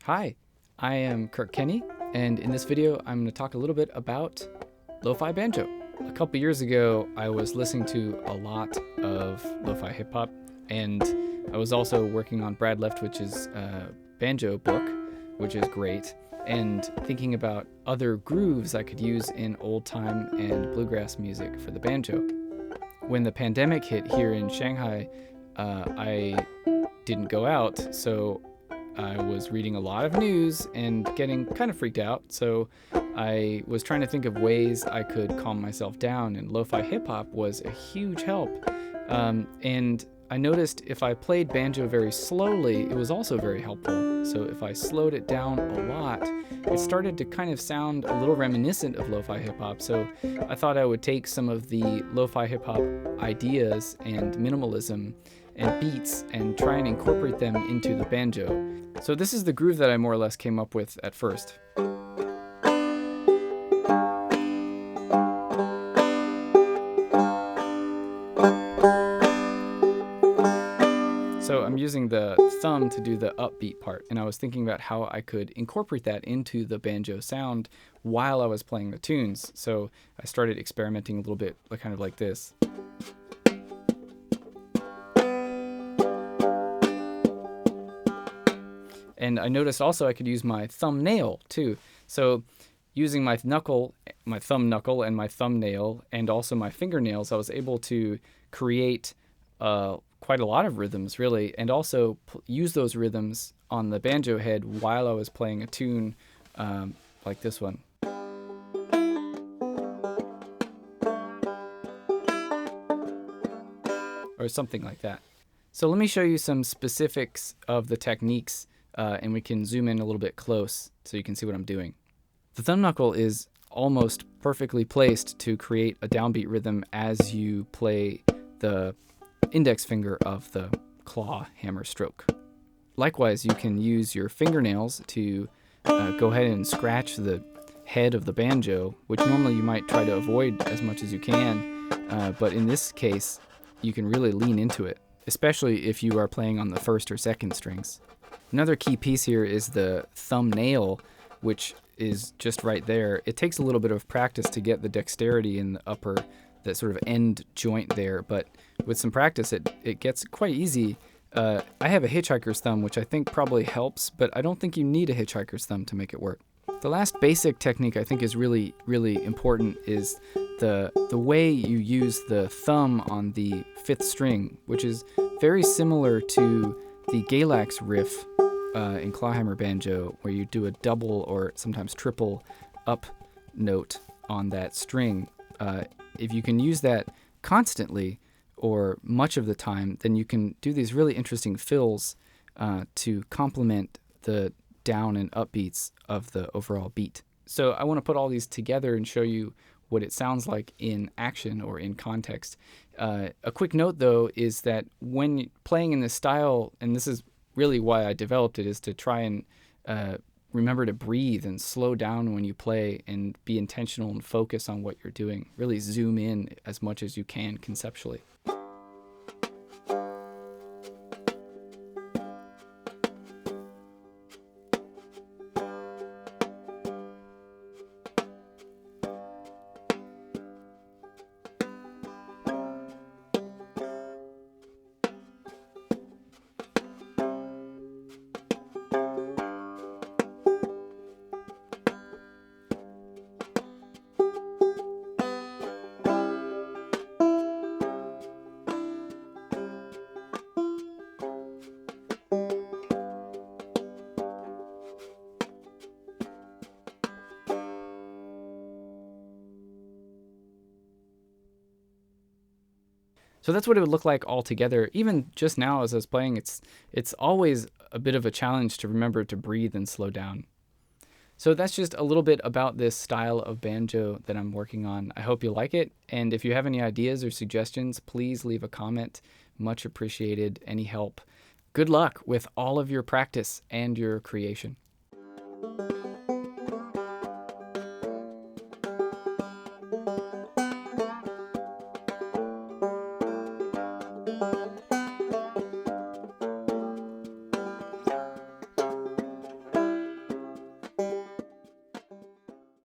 Hi, I am Kirk Kenny, and in this video I'm going to talk a little bit about lo-fi banjo. A couple years ago I was listening to a lot of lo-fi hip-hop, and I was also working on Brad Leftwich's banjo book, which is great, and thinking about other grooves I could use in old-time and bluegrass music for the banjo. When the pandemic hit here in Shanghai, I didn't go out, so I was reading a lot of news and getting kind of freaked out, so I was trying to think of ways I could calm myself down, and lo-fi hip-hop was a huge help. And I noticed if I played banjo very slowly, it was also very helpful. So if I slowed it down a lot, it started to kind of sound a little reminiscent of lo-fi hip-hop. So I thought I would take some of the lo-fi hip-hop ideas and minimalism and beats and try and incorporate them into the banjo. So this is the groove that I more or less came up with at first. So I'm using the thumb to do the upbeat part, and I was thinking about how I could incorporate that into the banjo sound while I was playing the tunes. So I started experimenting a little bit, kind of like this. And I noticed also I could use my thumbnail too. So using my thumb knuckle and my thumbnail and also my fingernails, I was able to create quite a lot of rhythms really, and also use those rhythms on the banjo head while I was playing a tune like this one. Or something like that. So let me show you some specifics of the techniques, and we can zoom in a little bit close so you can see what I'm doing. The thumb knuckle is almost perfectly placed to create a downbeat rhythm as you play the index finger of the claw hammer stroke. Likewise, you can use your fingernails to go ahead and scratch the head of the banjo, which normally you might try to avoid as much as you can, but in this case, you can really lean into it, especially if you are playing on the first or second strings. Another key piece here is the thumbnail, which is just right there. It takes a little bit of practice to get the dexterity in the upper, that sort of end joint there, but with some practice it gets quite easy. I have a hitchhiker's thumb, which I think probably helps, but I don't think you need a hitchhiker's thumb to make it work. The last basic technique I think is really, really important is the way you use the thumb on the fifth string, which is very similar to the Galax riff in clawhammer banjo, where you do a double or sometimes triple up note on that string. If you can use that constantly or much of the time, then you can do these really interesting fills to complement the down and up beats of the overall beat. So I want to put all these together and show you what it sounds like in action or in context. A quick note though is that when playing in this style, and this is really why I developed it, is to try and remember to breathe and slow down when you play and be intentional and focus on what you're doing. Really zoom in as much as you can conceptually. So that's what it would look like all together. Even just now as I was playing, it's always a bit of a challenge to remember to breathe and slow down. So that's just a little bit about this style of banjo that I'm working on. I hope you like it, and if you have any ideas or suggestions, please leave a comment. Much appreciated, any help. Good luck with all of your practice and your creation.